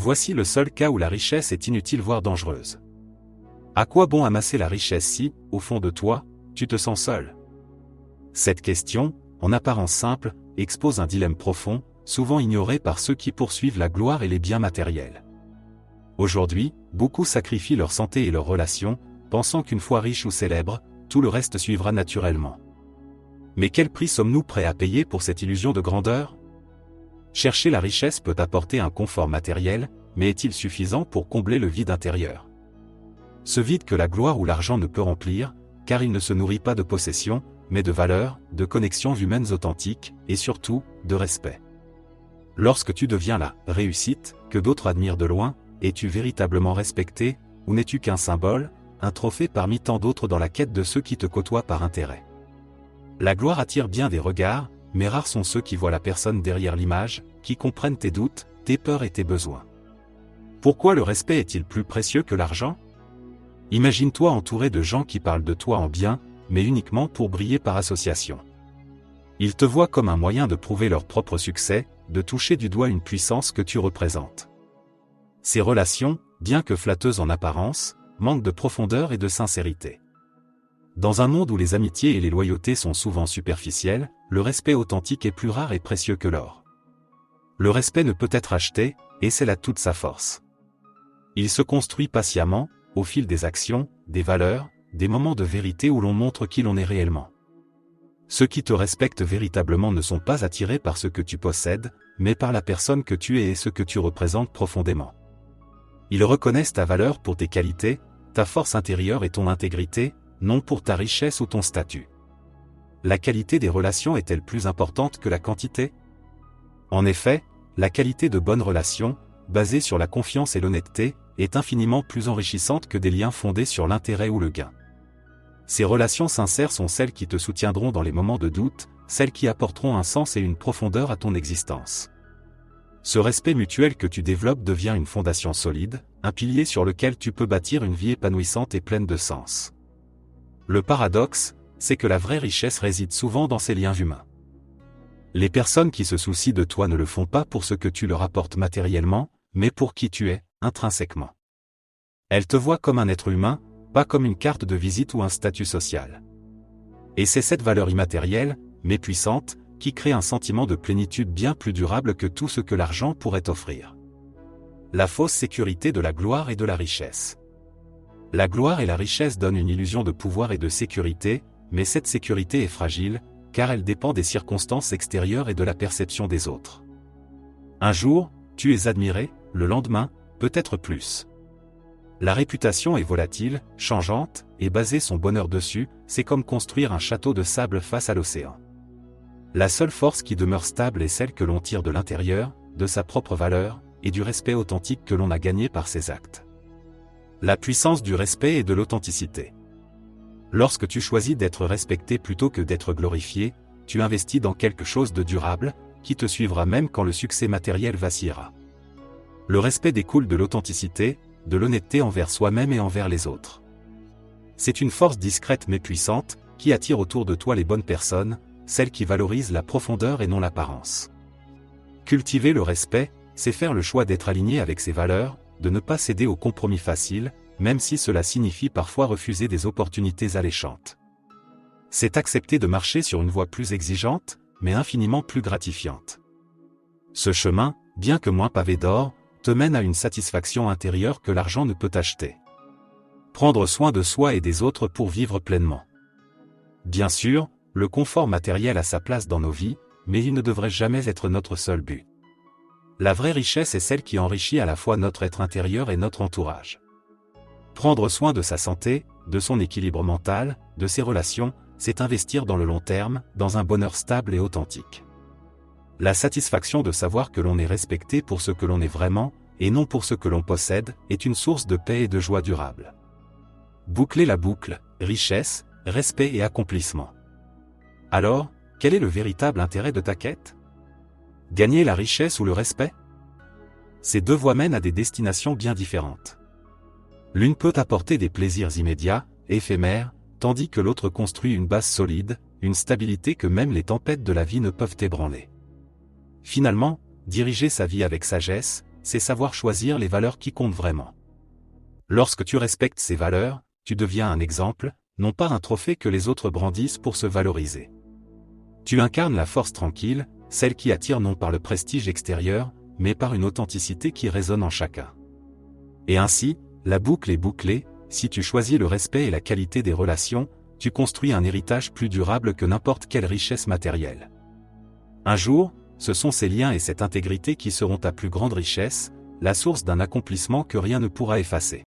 Voici le seul cas où la richesse est inutile voire dangereuse. À quoi bon amasser la richesse si, au fond de toi, tu te sens seul? Cette question, en apparence simple, expose un dilemme profond, souvent ignoré par ceux qui poursuivent la gloire et les biens matériels. Aujourd'hui, beaucoup sacrifient leur santé et leurs relations, pensant qu'une fois riches ou célèbres, tout le reste suivra naturellement. Mais quel prix sommes-nous prêts à payer pour cette illusion de grandeur? Chercher la richesse peut apporter un confort matériel, mais est-il suffisant pour combler le vide intérieur? Ce vide que la gloire ou l'argent ne peut remplir, car il ne se nourrit pas de possessions, mais de valeurs, de connexions humaines authentiques, et surtout, de respect. Lorsque tu deviens la réussite, que d'autres admirent de loin, es-tu véritablement respecté, ou n'es-tu qu'un symbole, un trophée parmi tant d'autres dans la quête de ceux qui te côtoient par intérêt? La gloire attire bien des regards, mais rares sont ceux qui voient la personne derrière l'image, qui comprennent tes doutes, tes peurs et tes besoins. Pourquoi le respect est-il plus précieux que l'argent? Imagine-toi entouré de gens qui parlent de toi en bien, mais uniquement pour briller par association. Ils te voient comme un moyen de prouver leur propre succès, de toucher du doigt une puissance que tu représentes. Ces relations, bien que flatteuses en apparence, manquent de profondeur et de sincérité. Dans un monde où les amitiés et les loyautés sont souvent superficielles, le respect authentique est plus rare et précieux que l'or. Le respect ne peut être acheté, et c'est là toute sa force. Il se construit patiemment, au fil des actions, des valeurs, des moments de vérité où l'on montre qui l'on est réellement. Ceux qui te respectent véritablement ne sont pas attirés par ce que tu possèdes, mais par la personne que tu es et ce que tu représentes profondément. Ils reconnaissent ta valeur pour tes qualités, ta force intérieure et ton intégrité, non pour ta richesse ou ton statut. La qualité des relations est-elle plus importante que la quantité? En effet, la qualité de bonnes relations, basée sur la confiance et l'honnêteté, est infiniment plus enrichissante que des liens fondés sur l'intérêt ou le gain. Ces relations sincères sont celles qui te soutiendront dans les moments de doute, celles qui apporteront un sens et une profondeur à ton existence. Ce respect mutuel que tu développes devient une fondation solide, un pilier sur lequel tu peux bâtir une vie épanouissante et pleine de sens. Le paradoxe, c'est que la vraie richesse réside souvent dans ces liens humains. Les personnes qui se soucient de toi ne le font pas pour ce que tu leur apportes matériellement, mais pour qui tu es, intrinsèquement. Elles te voient comme un être humain, pas comme une carte de visite ou un statut social. Et c'est cette valeur immatérielle, mais puissante, qui crée un sentiment de plénitude bien plus durable que tout ce que l'argent pourrait offrir. La fausse sécurité de la gloire et de la richesse. La gloire et la richesse donnent une illusion de pouvoir et de sécurité, mais cette sécurité est fragile, car elle dépend des circonstances extérieures et de la perception des autres. Un jour, tu es admiré, le lendemain, peut-être plus. La réputation est volatile, changeante, et baser son bonheur dessus, c'est comme construire un château de sable face à l'océan. La seule force qui demeure stable est celle que l'on tire de l'intérieur, de sa propre valeur, et du respect authentique que l'on a gagné par ses actes. La puissance du respect et de l'authenticité. Lorsque tu choisis d'être respecté plutôt que d'être glorifié, tu investis dans quelque chose de durable, qui te suivra même quand le succès matériel vacillera. Le respect découle de l'authenticité, de l'honnêteté envers soi-même et envers les autres. C'est une force discrète mais puissante, qui attire autour de toi les bonnes personnes, celles qui valorisent la profondeur et non l'apparence. Cultiver le respect, c'est faire le choix d'être aligné avec ses valeurs, de ne pas céder aux compromis faciles, même si cela signifie parfois refuser des opportunités alléchantes. C'est accepter de marcher sur une voie plus exigeante, mais infiniment plus gratifiante. Ce chemin, bien que moins pavé d'or, te mène à une satisfaction intérieure que l'argent ne peut acheter. Prendre soin de soi et des autres pour vivre pleinement. Bien sûr, le confort matériel a sa place dans nos vies, mais il ne devrait jamais être notre seul but. La vraie richesse est celle qui enrichit à la fois notre être intérieur et notre entourage. Prendre soin de sa santé, de son équilibre mental, de ses relations, c'est investir dans le long terme, dans un bonheur stable et authentique. La satisfaction de savoir que l'on est respecté pour ce que l'on est vraiment, et non pour ce que l'on possède, est une source de paix et de joie durable. Boucler la boucle, richesse, respect et accomplissement. Alors, quel est le véritable intérêt de ta quête? Gagner la richesse ou le respect? Ces deux voies mènent à des destinations bien différentes. L'une peut apporter des plaisirs immédiats, éphémères, tandis que l'autre construit une base solide, une stabilité que même les tempêtes de la vie ne peuvent ébranler. Finalement, diriger sa vie avec sagesse, c'est savoir choisir les valeurs qui comptent vraiment. Lorsque tu respectes ces valeurs, tu deviens un exemple, non pas un trophée que les autres brandissent pour se valoriser. Tu incarnes la force tranquille, celle qui attire non par le prestige extérieur, mais par une authenticité qui résonne en chacun. Et ainsi, la boucle est bouclée, si tu choisis le respect et la qualité des relations, tu construis un héritage plus durable que n'importe quelle richesse matérielle. Un jour, ce sont ces liens et cette intégrité qui seront ta plus grande richesse, la source d'un accomplissement que rien ne pourra effacer.